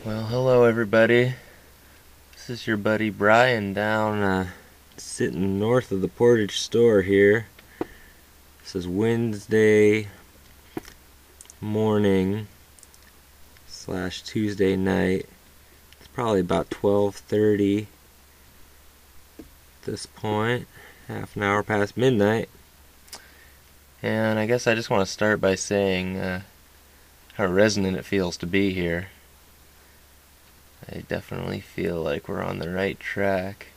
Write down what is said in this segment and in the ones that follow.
Well, hello everybody. This is your buddy Brian down sitting north of the Portage store here. This is Wednesday morning slash Tuesday night. It's probably about 12:30 at this point, half an hour past midnight. And I guess I just want to start by saying how resonant it feels to be here. I definitely feel like we're on the right track.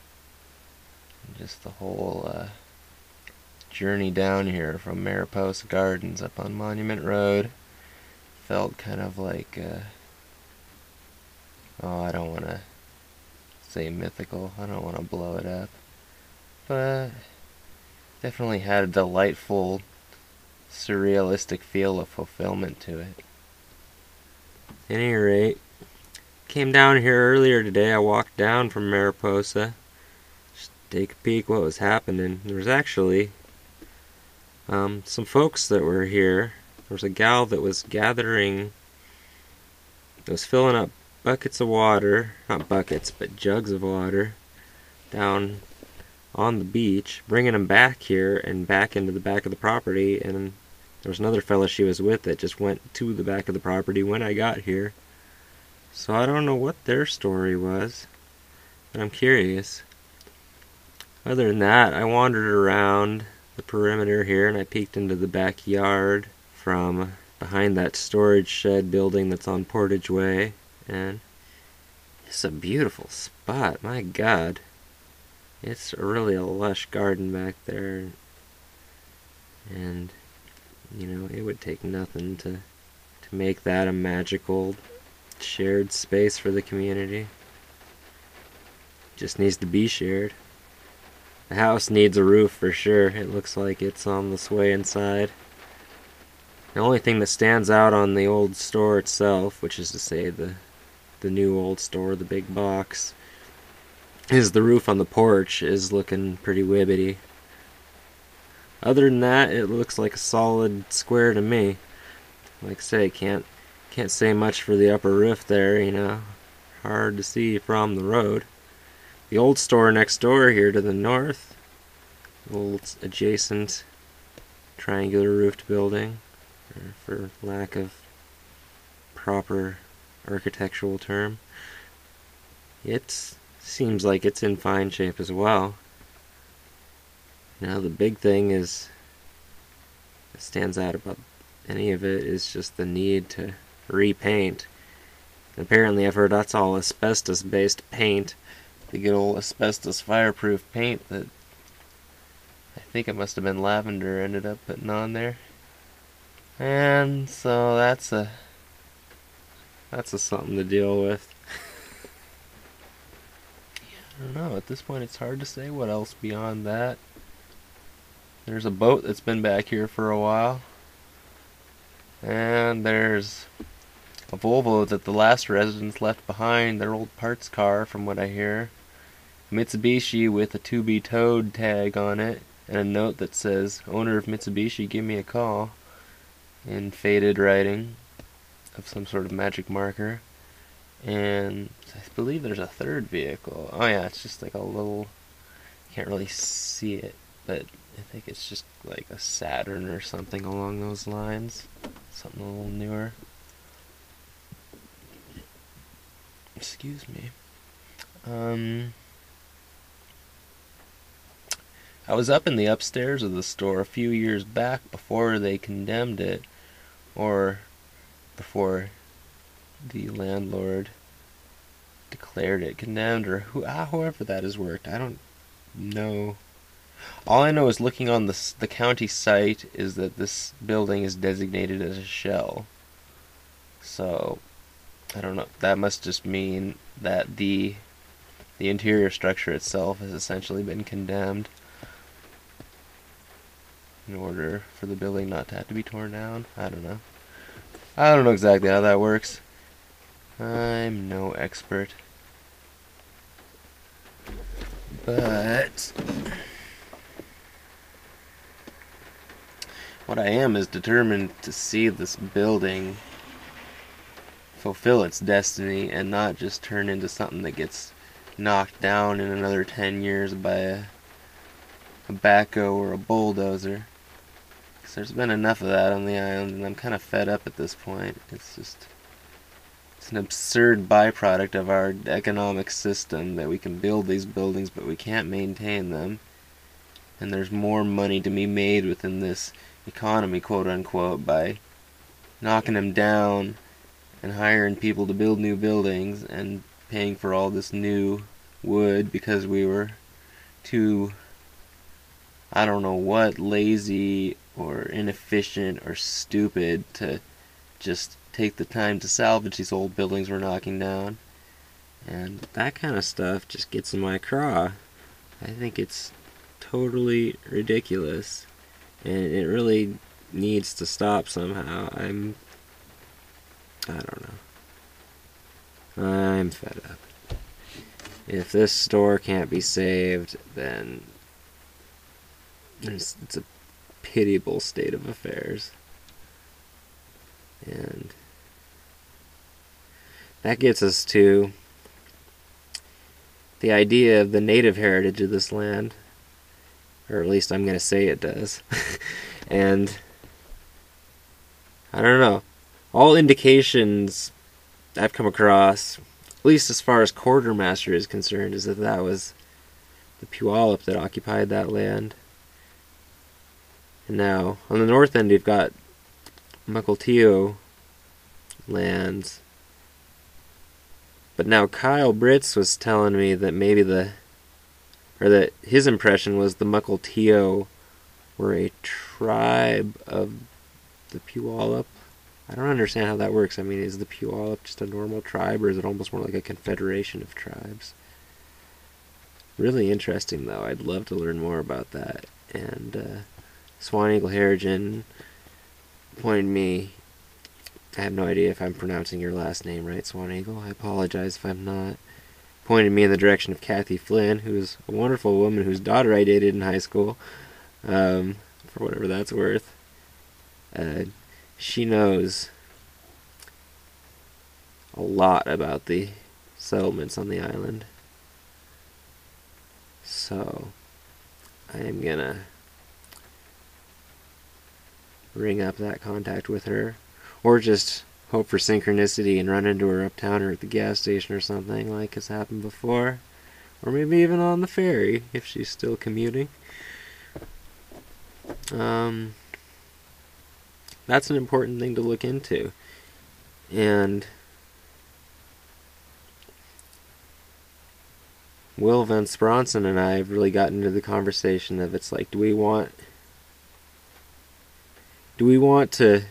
Just the whole journey down here from Mariposa Gardens up on Monument Road felt kind of like, I don't want to say mythical. I don't want to blow it up. But definitely had a delightful, surrealistic feel of fulfillment to it. At any rate, came down here earlier today. I walked down from Mariposa just to take a peek what was happening. There was actually some folks that were here. There was a gal that was filling up buckets of water, not buckets, but jugs of water, down on the beach, bringing them back here and back into the back of the property. And there was another fella she was with that just went to the back of the property when I got here. So I don't know what their story was, but I'm curious. Other than that, I wandered around the perimeter here and I peeked into the backyard from behind that storage shed building that's on Portage Way, and it's a beautiful spot. My God, it's really a lush garden back there, and it would take nothing to make that a magical shared space for the community. Just needs to be shared. The house needs a roof for sure. It looks like it's on the way inside. The only thing that stands out on the old store itself, which is to say the new old store, the big box, is the roof on the porch is looking pretty wibbity. Other than that, it looks like a solid square to me. Like I say, can't say much for the upper roof there, hard to see from the road. The old store next door here to the north, old adjacent triangular roofed building, for lack of proper architectural term, it seems like it's in fine shape as well. The big thing that stands out about any of it is just the need to repaint. And apparently I've heard that's all asbestos-based paint. The good old asbestos fireproof paint that I think it must have been lavender ended up putting on there. And so that's a something to deal with. I don't know, at this point it's hard to say what else beyond that. There's a boat that's been back here for a while. And there's a Volvo that the last residents left behind, their old parts car from what I hear. Mitsubishi with a to be towed tag on it, and a note that says, "Owner of Mitsubishi, give me a call," in faded writing of some sort of magic marker. And I believe there's a third vehicle. Oh yeah, it's just like a little, can't really see it, but I think it's just like a Saturn or something along those lines. Something a little newer. Excuse me. I was up in the upstairs of the store a few years back before they condemned it, or before the landlord declared it condemned, or however that has worked. I don't know. All I know is looking on the county site is that this building is designated as a shell. So, I don't know. That must just mean that the interior structure itself has essentially been condemned in order for the building not to have to be torn down. I don't know. I don't know exactly how that works. I'm no expert. But what I am is determined to see this building fulfill its destiny and not just turn into something that gets knocked down in another 10 years by a backhoe or a bulldozer. Because there's been enough of that on the island, and I'm kind of fed up at this point. It's an absurd byproduct of our economic system that we can build these buildings, but we can't maintain them. And there's more money to be made within this economy, quote unquote, by knocking them down and hiring people to build new buildings and paying for all this new wood because we were too, I don't know what, lazy or inefficient or stupid to just take the time to salvage these old buildings we're knocking down. And that kind of stuff just gets in my craw. I think it's totally ridiculous, and it really needs to stop somehow. I don't know. I'm fed up. If this store can't be saved, then it's a pitiable state of affairs. And that gets us to the idea of the native heritage of this land, or at least I'm going to say it does. And I don't know. All indications I've come across, at least as far as Quartermaster is concerned, is that was the Puyallup that occupied that land. And now, on the north end, you've got Mukilteo lands. But now Kyle Britz was telling me that maybe that his impression was the Mukilteo were a tribe of the Puyallup. I don't understand how that works. I mean, is the Puyallup just a normal tribe, or is it almost more like a confederation of tribes? Really interesting, though. I'd love to learn more about that. And Swan Eagle Harrigan pointed me. I have no idea if I'm pronouncing your last name right, Swan Eagle. I apologize if I'm not. Pointed me in the direction of Kathy Flynn, who's a wonderful woman whose daughter I dated in high school, for whatever that's worth. She knows a lot about the settlements on the island. So, I am gonna ring up that contact with her, or just hope for synchronicity and run into her uptown or at the gas station or something like has happened before. Or maybe even on the ferry, if she's still commuting. That's an important thing to look into. And Will Van Spronson and I have really gotten into the conversation of, it's like, do we want to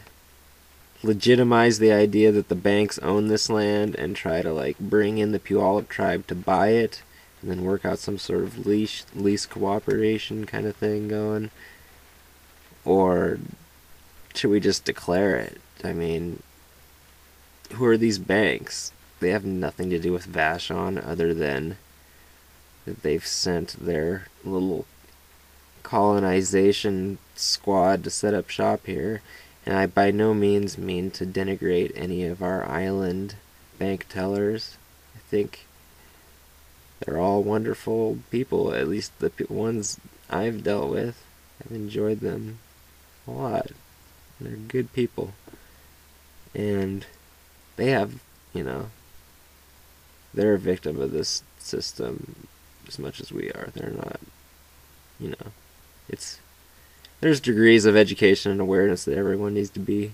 legitimize the idea that the banks own this land and try to like bring in the Puyallup tribe to buy it and then work out some sort of lease cooperation kind of thing going? Or should we just declare it? I mean, who are these banks? They have nothing to do with Vashon other than that they've sent their little colonization squad to set up shop here. And I by no means mean to denigrate any of our island bank tellers. I think they're all wonderful people, at least the ones I've dealt with. I've enjoyed them a lot. They're good people. And they have, they're a victim of this system as much as we are. They're not, there's degrees of education and awareness that everyone needs to be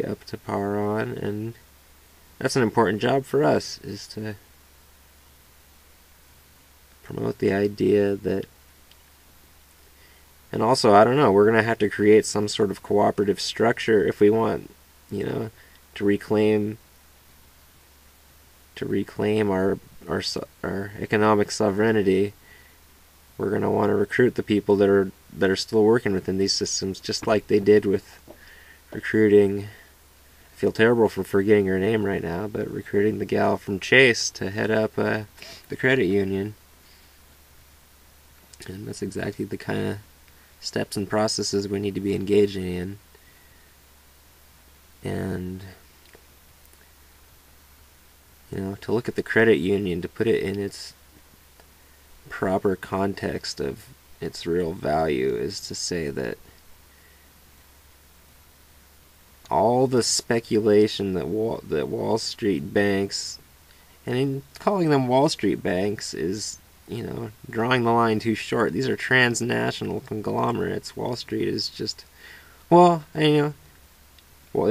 up to par on, and that's an important job for us, is to promote the idea that. And also, I don't know, we're going to have to create some sort of cooperative structure if we want, to reclaim our economic sovereignty. We're going to want to recruit the people that are still working within these systems, just like they did with recruiting. I feel terrible for forgetting her name right now, but recruiting the gal from Chase to head up the credit union. And that's exactly the kind of steps and processes we need to be engaging in. And To look at the credit union, to put it in its proper context of its real value, is to say that all the speculation that Wall Street banks, and in calling them Wall Street banks is, drawing the line too short. These are transnational conglomerates. Wall Street is just, well, they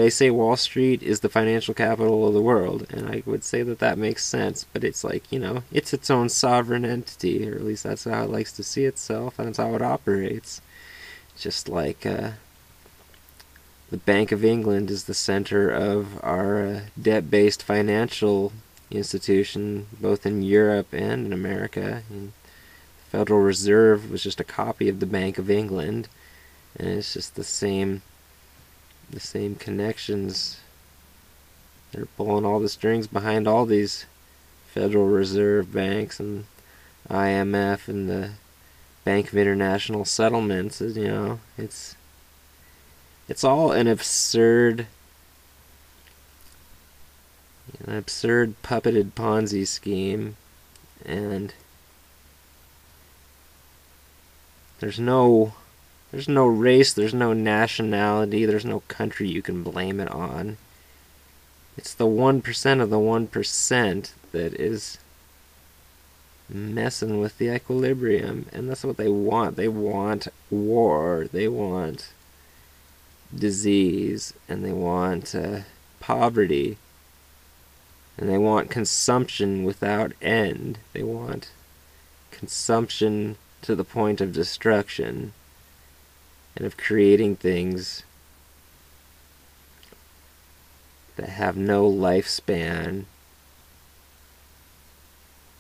say Wall Street is the financial capital of the world, and I would say that makes sense, but it's like, it's its own sovereign entity, or at least that's how it likes to see itself, and that's how it operates. Just like the Bank of England is the center of our debt-based financial institution, both in Europe and in America. And the Federal Reserve was just a copy of the Bank of England, and it's just the same connections. They're pulling all the strings behind all these Federal Reserve banks and IMF and the Bank of International Settlements. It's all an absurd puppeted Ponzi scheme, and there's no race, there's no nationality, there's no country you can blame it on. It's the 1% of the 1% that is messing with the equilibrium, and that's what they want. They want war, they want disease, and they want poverty, and they want consumption without end. They want consumption to the point of destruction, and of creating things that have no lifespan,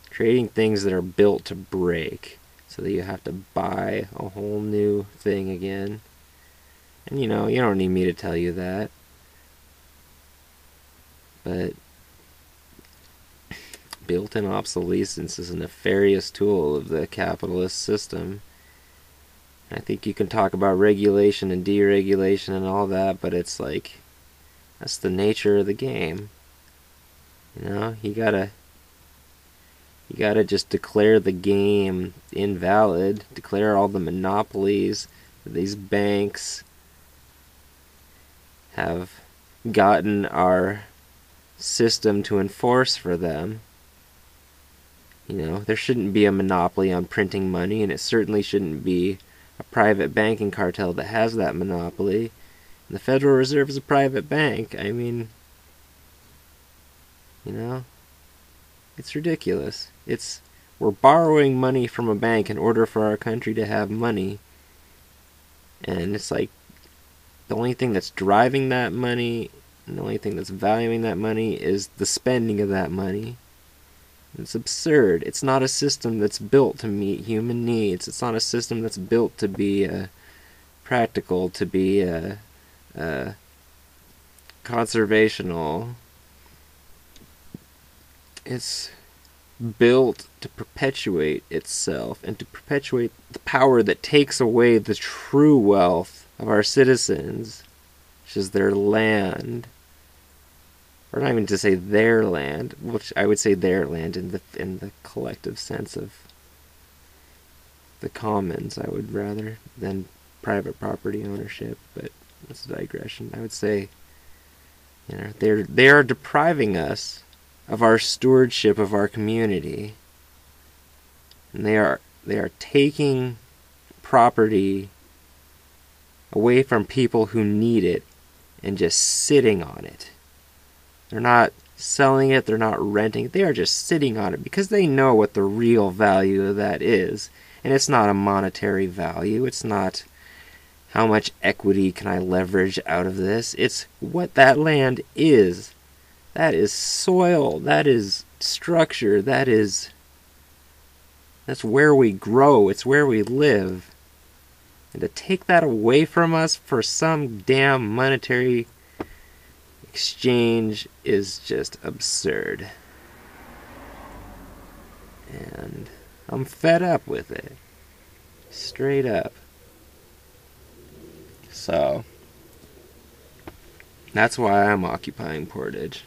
creating things that are built to break, so that you have to buy a whole new thing again. And you don't need me to tell you that, but built-in obsolescence is a nefarious tool of the capitalist system. I think you can talk about regulation and deregulation and all that, but it's like, that's the nature of the game. You gotta just declare the game invalid, declare all the monopolies that these banks have gotten our system to enforce for them. There shouldn't be a monopoly on printing money, and it certainly shouldn't be a private banking cartel that has that monopoly. And the Federal Reserve is a private bank. I mean, it's ridiculous. We're borrowing money from a bank in order for our country to have money. And it's like, the only thing that's driving that money, and the only thing that's valuing that money, is the spending of that money. It's absurd. It's not a system that's built to meet human needs. It's not a system that's built to be practical, to be conservational. It's built to perpetuate itself, and to perpetuate the power that takes away the true wealth of our citizens, which is their land. Or not even to say their land, which I would say their land in the collective sense of the commons, I would rather, than private property ownership, but that's a digression. I would say, they are depriving us of our stewardship of our community, and they are taking property away from people who need it and just sitting on it. They're not selling it, they're not renting it, they are just sitting on it because they know what the real value of that is. And it's not a monetary value, it's not how much equity can I leverage out of this, it's what that land is. That is soil, that is structure, that's where we grow, it's where we live. And to take that away from us for some damn monetary exchange is just absurd. And I'm fed up with it. Straight up. So, that's why I'm occupying Portage.